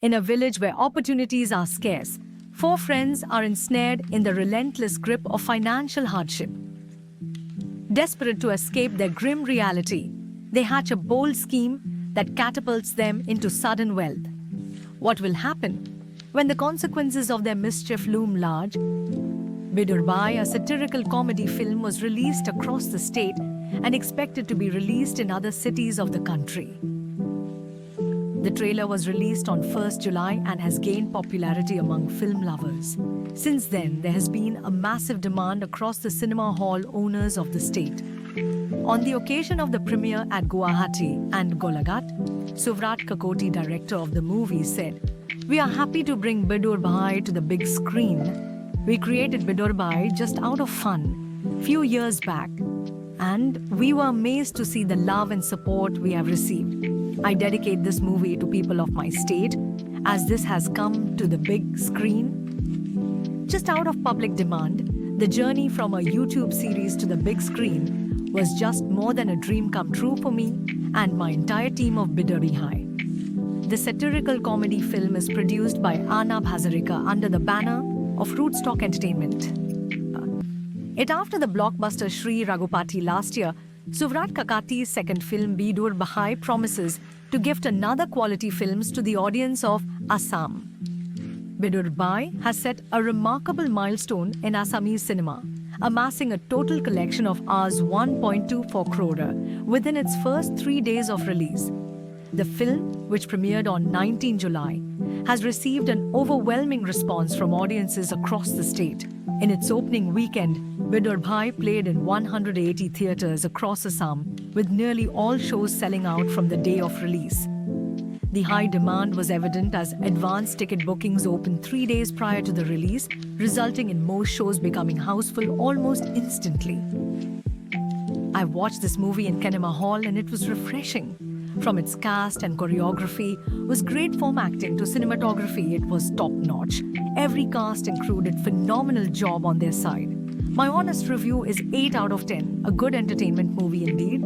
In a village where opportunities are scarce, four friends are ensnared in the relentless grip of financial hardship. Desperate to escape their grim reality, they hatch a bold scheme that catapults them into sudden wealth. What will happen when the consequences of their mischief loom large? Bidurbhai, a satirical comedy film, was released across the state and expected to be released in other cities of the country. The trailer was released on 1st July and has gained popularity among film lovers. Since then, there has been a massive demand across the cinema hall owners of the state. On the occasion of the premiere at Guwahati and Golagat, Subrata Kakoti, director of the movie, said, "We are happy to bring Bidurbhai to the big screen. We created Bidurbhai just out of fun few years back, and we were amazed to see the love and support we have received. I dedicate this movie to people of my state, as this has come to the big screen." Just out of public demand, the journey from a YouTube series to the big screen was just more than a dream come true for me and my entire team of Bidurbhai. The satirical comedy film is produced by Arnab Hazarika under the banner of Rootstock Entertainment. It after the blockbuster Shri Raghupoti last year, Subrata Kakati's second film Bidurbhai promises to gift another quality films to the audience of Assam. Bidurbhai has set a remarkable milestone in assamese cinema, amassing a total collection of Rs 1.24 crore within its first 3 days of release. The film, which premiered on 19 July, has received an overwhelming response from audiences across the state. In its opening weekend, Bidurbhai played in 180 theatres across Assam, with nearly all shows selling out from the day of release. The high demand was evident as advance ticket bookings opened 3 days prior to the release, resulting in most shows becoming houseful almost instantly. I watched this movie in Cinema Hall and it was refreshing. From its cast and choreography was great form acting to cinematography, it was top-notch. Every cast and crew did phenomenal job on their side. My honest review is 8 out of 10, a good entertainment movie indeed.